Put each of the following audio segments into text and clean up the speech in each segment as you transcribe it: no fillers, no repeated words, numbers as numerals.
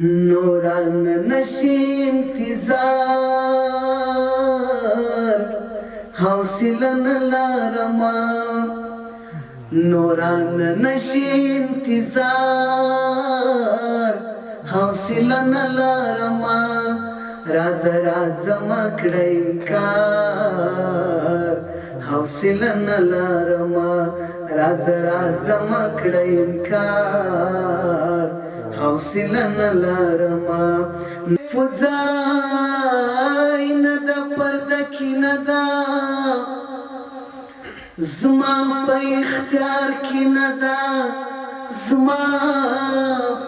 نوران نشی انتظار حوصله نلرما نوران نشی انتظار حوصله نلرما راځه راځه ما کړه انکار حوصله نلرما راځه راځه ما کړه انکار حوصله نلرما فضای نه د پرده کې نه ده زما په اختیار کې نه ده زما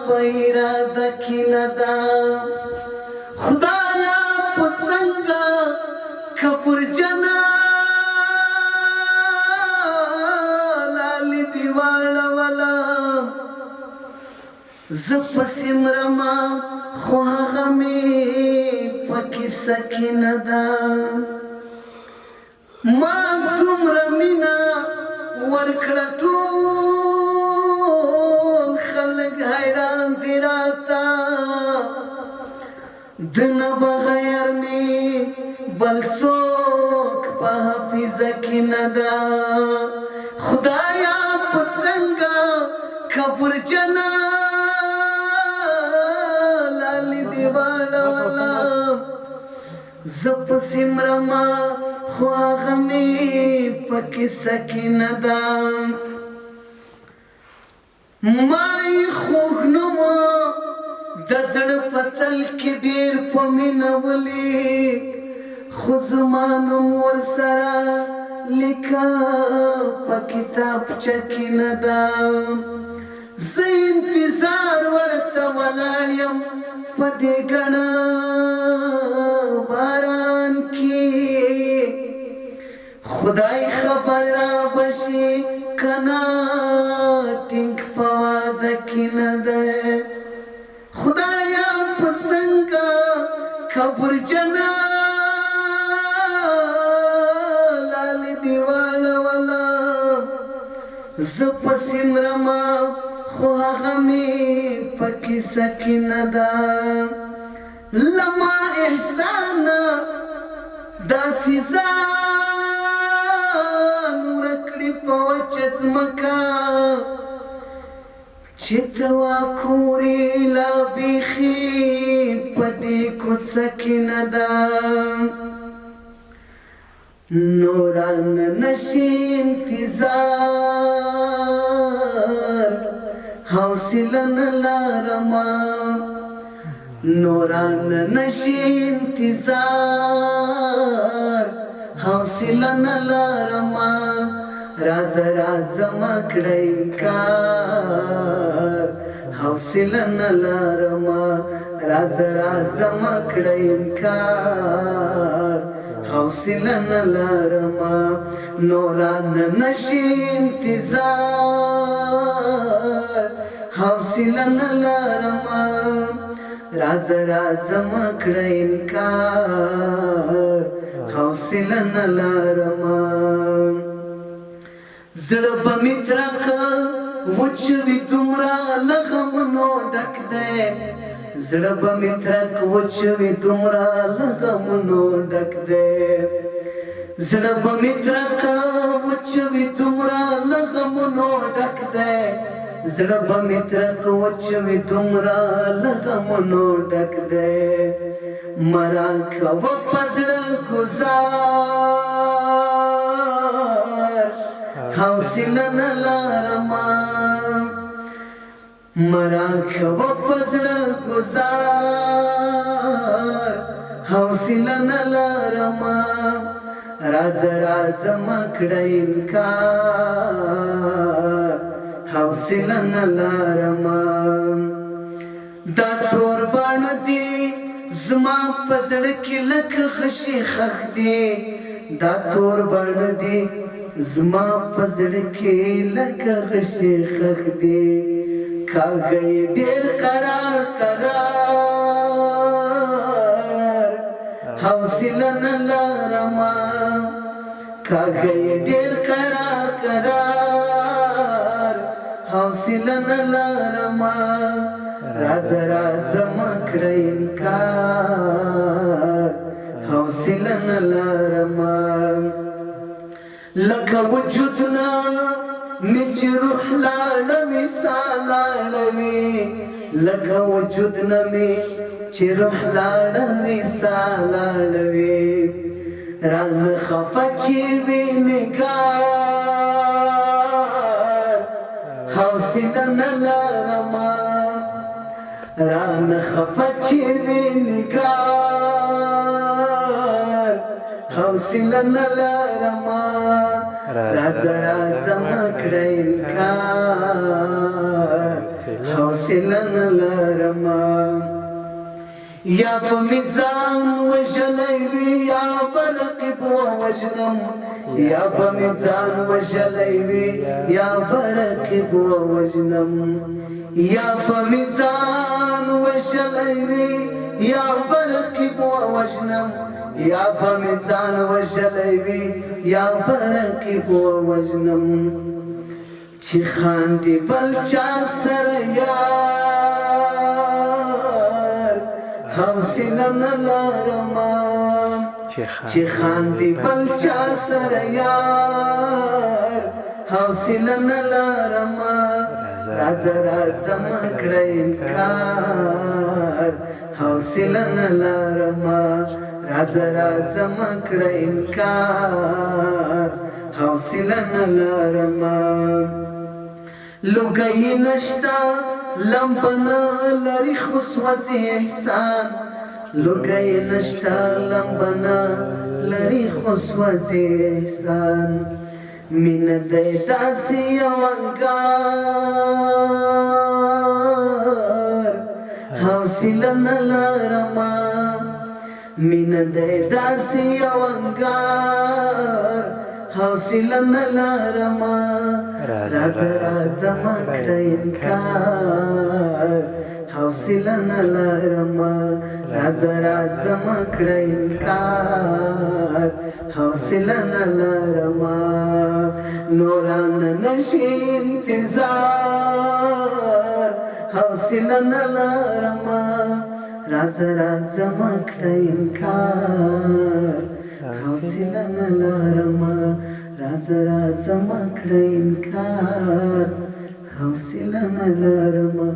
په اراده کې نه ده خدایا په څنګه کپور جنا لالی دیواله ولا زپسې مرما خو هغه مې پکې سکینه ده ما دومره مینه ورکړه ټول خلک حیران دي راته د نه بغیر مې بل څوک په حافظه کې نه ده خدایا په څنګه کپور جنا زپسې مرما خو هغه مې پکې سکینه ده ما یې خوږ نوم د زړه په تل کې ډېر په مینه ولیک خو زما نوم ورسره لیکه په کتابچه کې نه ده زه انتظار ورته ولاړ یم په دې ګڼه باران کې خدای خبر را بشي کنا ټینګ په واده کې نه ده خدایا په څنګه کپور جنا لالی دیواله ولا زه پسې مرما خو هغه مې پکې سکینه ده لما احسان داسې ځان ورکړي په وچه ځمکه چې ته واکورې لا بیخي په دې کوڅه کې نه ده نوران نشي انتظار حوصله نلرما نوران نشي انتظار حوصله نلرما راځه راځه ما کړه انکار حوصله نلرما راځه راځه ما کړه انکار حوصله نلرما نوران نشي انتظار حوصله نلرما راځه راځه ما کړه انکار حوصله نلرما زړه به مې ترکه وچ وي دومره له غمونو ډک دی زړه به مې ترک وچ وي دومره له غمونو ډک دی زړه به مې ترکه وچ وي دومره له غمونو ډک دی زړه به مې ترک وچ وي دومره له غمونو ډک دی مرا کوه په زړه ګزار حوصله نلرما مرا کوه په زړه ګزار حوصله نلرما راځه راځه ما کړه انکار حوصله نلرما دا تور باڼه دي زما په زړه کې لکه غشي خښ دي دا تور باڼه دي زما په زړه کې لکه غشي خښ دي کاږه ډېر قرار قرار حوصله نلرما کاږه ډېر قرار قرار حوصله نلرما راځه راځه ما کړه انکار حوصله نه لرمه لکه وجودنا مې چې روح لاړوي ساه لاړوي لکه وجودنا مې چې روح لاړوي ساه لاړوي رانه خفه چې وي نګار حوصله نه لرمه رانه خفه چې وي نګار حوصله نه لرمه راځه راځه مه کړه انکار حوصله نه لرمه یا په مې ځان وژلی وي یا به رقیب ووژنم یا به مې ځان وژلی وي یا به رقیب ووژنم یا به مې ځان وژلی وي یا به رقیب ووژنم یا به مې ځان وژلی وي یا به رقیب ووژنم چې خاندي بل چا سره یار حوصله نه لرمه چې خاندي بل چا سره یار حوصله نه لرمه راځه راځه مه کړه انکار حوصله نه لرمه راځه راځه مه کړه انکار حوصله نه لرمه لوګی نشتا لمبه لري خو سوځي احسان لوګی نشتا لمبه لري خو سوځي احسان مینه دی داسې یو انګار حوصله نه لرمه مینه دی داسې یو انګار حوصله نه لرمه راځه راځه مه کړه انکار حوصله نه لرمه راځه راځه مه کړه انکار حوصله نه لرمه نورانه نشي انتظار حوصله نه لرمه راځه راځه مه کړه انکار حوصله نه لرمه راځه راځه مه کړه انکار حوصله نه لرمه